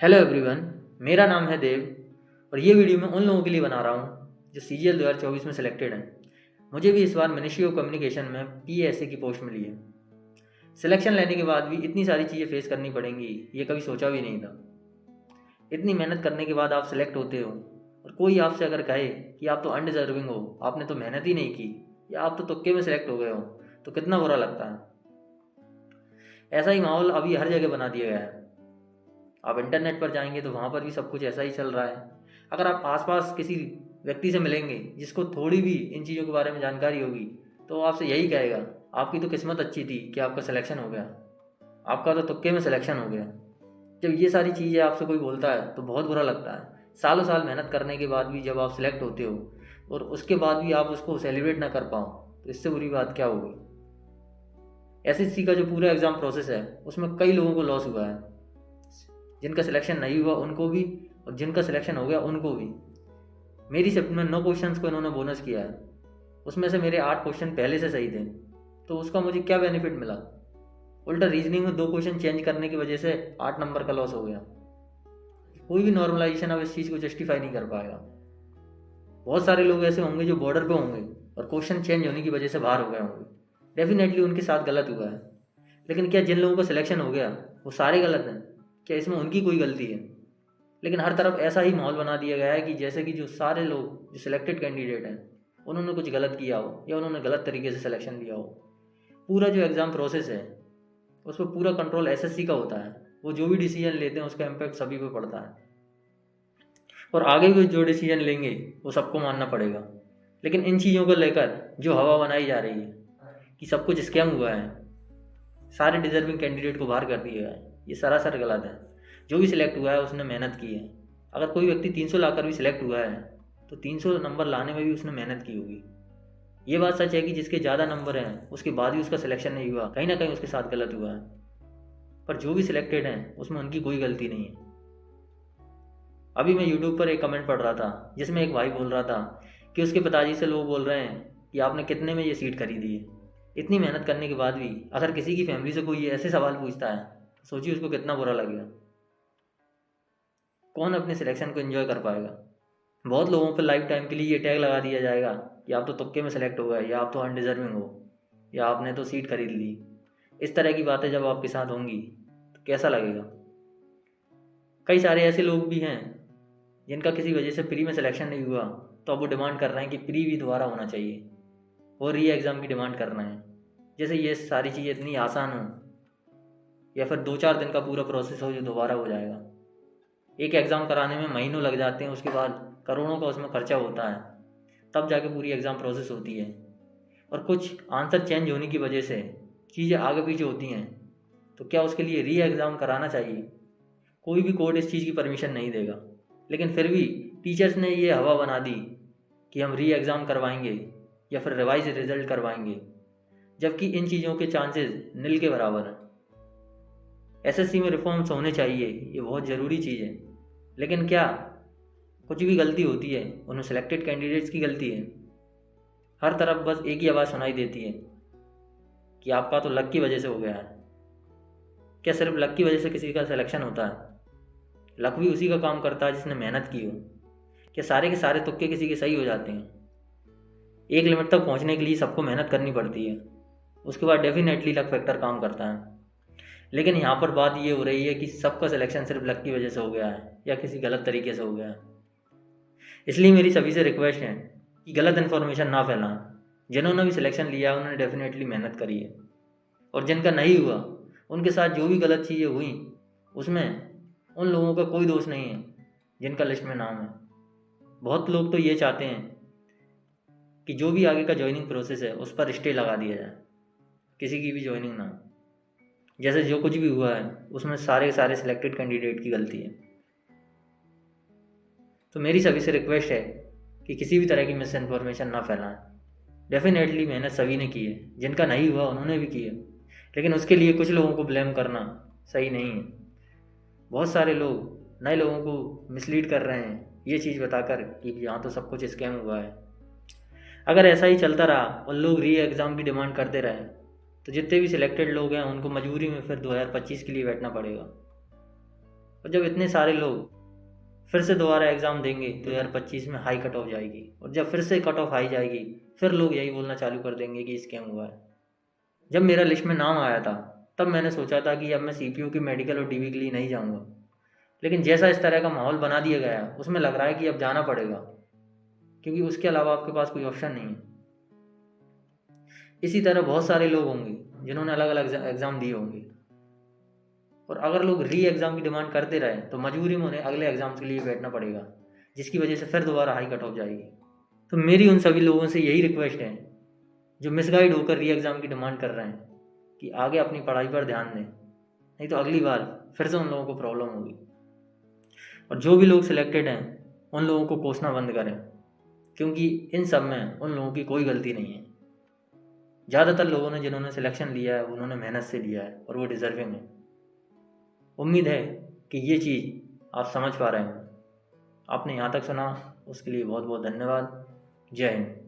Hello everyone. मेरा नाम है देव और ये वीडियो मैं उन लोगों के लिए बना रहा हूँ जो CGL 2024 में सिलेक्टेड हैं। मुझे भी इस बार मिनिस्ट्री ऑफ कम्युनिकेशन में PSA की पोस्ट मिली है। सिलेक्शन लेने के बाद भी इतनी सारी चीज़ें फेस करनी पड़ेंगी, ये कभी सोचा भी नहीं था। इतनी मेहनत करने के बाद आप सिलेक्ट होते हो और कोई आपसे अगर कहे कि आप तो अनडिजर्विंग हो, आपने तो मेहनत ही नहीं की, या आप तो तुक्के में सिलेक्ट हो गए हो, तो कितना बुरा लगता है। ऐसा ही माहौल अभी हर जगह बना दिया गया है। आप इंटरनेट पर जाएंगे तो वहाँ पर भी सब कुछ ऐसा ही चल रहा है। अगर आप आसपास किसी व्यक्ति से मिलेंगे जिसको थोड़ी भी इन चीज़ों के बारे में जानकारी होगी, तो वो आपसे यही कहेगा, आपकी तो किस्मत अच्छी थी कि आपका सिलेक्शन हो गया, आपका तो तुक्के में सिलेक्शन हो गया। जब ये सारी चीज़ें आपसे कोई बोलता है तो बहुत बुरा लगता है। सालों साल मेहनत करने के बाद भी जब आप सिलेक्ट होते हो और उसके बाद भी आप उसको सेलिब्रेट ना कर पाओ, तो इससे बुरी बात क्या होगी। SSC का जो पूरा एग्ज़ाम प्रोसेस है उसमें कई लोगों को लॉस हुआ है। जिनका सिलेक्शन नहीं हुआ उनको भी, और जिनका सिलेक्शन हो गया उनको भी। मेरी शिफ्ट में 9 क्वेश्चंस को इन्होंने बोनस किया है, उसमें से मेरे 8 क्वेश्चन पहले से सही थे, तो उसका मुझे क्या बेनिफिट मिला। उल्टा रीजनिंग में 2 क्वेश्चन चेंज करने की वजह से 8 नंबर का लॉस हो गया। कोई भी नॉर्मलाइजेशन अब इस चीज़ को जस्टिफाई नहीं कर पाएगा। बहुत सारे लोग ऐसे होंगे जो बॉर्डर पे होंगे और क्वेश्चन चेंज होने की वजह से बाहर हो गए होंगे। डेफिनेटली उनके साथ गलत हुआ है, लेकिन क्या जिन लोगों का सिलेक्शन हो गया वो सारे गलत हैं? क्या इसमें उनकी कोई गलती है? लेकिन हर तरफ ऐसा ही माहौल बना दिया गया है कि जैसे कि जो सारे लोग जो सिलेक्टेड कैंडिडेट हैं उन्होंने कुछ गलत किया हो या उन्होंने गलत तरीके से सिलेक्शन लिया हो। पूरा जो एग्ज़ाम प्रोसेस है उस पर पूरा कंट्रोल SSC का होता है। वो जो भी डिसीजन लेते हैं उसका इम्पैक्ट सभी पे पड़ता है, और आगे भी जो डिसीजन लेंगे वो सबको मानना पड़ेगा। लेकिन इन चीज़ों को लेकर जो हवा बनाई जा रही है कि सब कुछ स्कैम हुआ है, सारे डिजर्विंग कैंडिडेट को बाहर कर दिया गया है, ये सरासर गलत है। जो भी सिलेक्ट हुआ है उसने मेहनत की है। अगर कोई व्यक्ति 300 लाकर भी सिलेक्ट हुआ है तो 300 नंबर लाने में भी उसने मेहनत की होगी। ये बात सच है कि जिसके ज़्यादा नंबर हैं उसके बाद भी उसका सिलेक्शन नहीं हुआ, कहीं ना कहीं उसके साथ गलत हुआ है। पर जो भी सिलेक्टेड हैं उसमें उनकी कोई गलती नहीं है। अभी मैं यूट्यूब पर एक कमेंट पढ़ रहा था जिसमें एक भाई बोल रहा था कि उसके पिताजी से लोग बोल रहे हैं कि आपने कितने में ये सीट खरीदी है। इतनी मेहनत करने के बाद भी अगर किसी की फैमिली से कोई ये ऐसे सवाल पूछता है तो सोचिए उसको कितना बुरा लगेगा। कौन अपने सिलेक्शन को एंजॉय कर पाएगा। बहुत लोगों पर लाइफ टाइम के लिए ये टैग लगा दिया जाएगा कि आप तो तुक्के में सेलेक्ट हो गए, या आप तो अनडिजर्विंग हो, या आपने तो सीट खरीद ली। इस तरह की बातें जब आपके साथ होंगी तो कैसा लगेगा। कई सारे ऐसे लोग भी हैं जिनका किसी वजह से प्री में सिलेक्शन नहीं हुआ, तो अब वो डिमांड कर रहे हैं कि प्री भी दोबारा होना चाहिए, और री एग्ज़ाम की डिमांड कर रहे हैं। जैसे ये सारी चीज़ें इतनी आसान हो, या फिर 2-4 दिन का पूरा प्रोसेस हो जो दोबारा हो जाएगा। एक एग्ज़ाम कराने में महीनों लग जाते हैं, उसके बाद करोड़ों का उसमें खर्चा होता है, तब जाके पूरी एग्ज़ाम प्रोसेस होती है। और कुछ आंसर चेंज होने की वजह से चीज़ें आगे पीछे होती हैं, तो क्या उसके लिए री एग्ज़ाम कराना चाहिए? कोई भी कोर्ट इस चीज़ की परमिशन नहीं देगा, लेकिन फिर भी टीचर्स ने ये हवा बना दी कि हम री एग्ज़ाम करवाएंगे या फिर रिवाइज रिजल्ट करवाएंगे, जबकि इन चीज़ों के चांसेस नील के बराबर हैं। SSC में रिफॉर्म्स होने चाहिए, ये बहुत ज़रूरी चीज़ है, लेकिन क्या कुछ भी गलती होती है उनमें सिलेक्टेड कैंडिडेट्स की गलती है? हर तरफ बस एक ही आवाज़ सुनाई देती है कि आपका तो लक की वजह से हो गया है। क्या सिर्फ लक की वजह से किसी का सिलेक्शन होता है? लक भी उसी का काम करता है जिसने मेहनत की हो। क्या सारे के सारे तुक्के किसी के सही हो जाते हैं? एक लिमिट तक पहुंचने के लिए सबको मेहनत करनी पड़ती है, उसके बाद डेफिनेटली लक फैक्टर काम करता है। लेकिन यहाँ पर बात ये हो रही है कि सबका सिलेक्शन सिर्फ लक की वजह से हो गया है या किसी गलत तरीके से हो गया है। इसलिए मेरी सभी से रिक्वेस्ट है कि गलत इन्फॉर्मेशन ना फैलाएं। जिन्होंने भी सिलेक्शन लिया है उन्होंने डेफिनेटली मेहनत करी है, और जिनका नहीं हुआ उनके साथ जो भी गलत चीज़ें हुई उसमें उन लोगों का कोई दोष नहीं है जिनका लिस्ट में नाम है। बहुत लोग तो ये चाहते हैं कि जो भी आगे का ज्वाइनिंग प्रोसेस है उस पर स्टे लगा दिया जाए, किसी की भी ज्वाइनिंग ना हो। जैसे जो कुछ भी हुआ है उसमें सारे सारे सिलेक्टेड कैंडिडेट की गलती है। तो मेरी सभी से रिक्वेस्ट है कि किसी भी तरह की मिस इन्फॉर्मेशन ना फैलाएं। डेफिनेटली मेहनत सभी ने की है, जिनका नहीं हुआ उन्होंने भी की है, लेकिन उसके लिए कुछ लोगों को ब्लेम करना सही नहीं है। बहुत सारे लोग नए लोगों को मिसलीड कर रहे हैं ये चीज़ बताकर कि यहाँ तो सब कुछ स्कैम हुआ है। अगर ऐसा ही चलता रहा और लोग री एग्ज़ाम की डिमांड करते रहे तो जितने भी सिलेक्टेड लोग हैं उनको मजबूरी में फिर 2025 के लिए बैठना पड़ेगा। और जब इतने सारे लोग फिर से दोबारा एग्ज़ाम देंगे 2025 में हाई कट ऑफ जाएगी, और जब फिर से कट ऑफ हाई जाएगी फिर लोग यही बोलना चालू कर देंगे कि स्कैम हुआ है। जब मेरा लिस्ट में नाम आया था तब मैंने सोचा था कि अब मैं सीपीयू की मेडिकल और डीवी के लिए नहीं जाऊँगा, लेकिन जैसा इस तरह का माहौल बना दिया गया है उसमें लग रहा है कि अब जाना पड़ेगा, क्योंकि उसके अलावा आपके पास कोई ऑप्शन नहीं है। इसी तरह बहुत सारे लोग होंगे जिन्होंने अलग अलग एग्ज़ाम दिए होंगे, और अगर लोग री एग्ज़ाम की डिमांड करते रहे तो मजबूरी में उन्हें अगले एग्ज़ाम्स के लिए बैठना पड़ेगा, जिसकी वजह से फिर दोबारा हाई कट ऑफ जाएगी। तो मेरी उन सभी लोगों से यही रिक्वेस्ट है जो मिसगाइड होकर री एग्ज़ाम की डिमांड कर रहे हैं कि आगे अपनी पढ़ाई पर ध्यान दें, नहीं तो अगली बार फिर से उन लोगों को प्रॉब्लम होगी। और जो भी लोग सिलेक्टेड हैं उन लोगों को कोसना बंद करें, क्योंकि इन सब में उन लोगों की कोई गलती नहीं है। ज़्यादातर लोगों ने जिन्होंने सिलेक्शन लिया है उन्होंने मेहनत से लिया है और वो डिज़र्विंग है। उम्मीद है कि ये चीज़ आप समझ पा रहे हैं। आपने यहाँ तक सुना उसके लिए बहुत बहुत धन्यवाद। जय हिंद।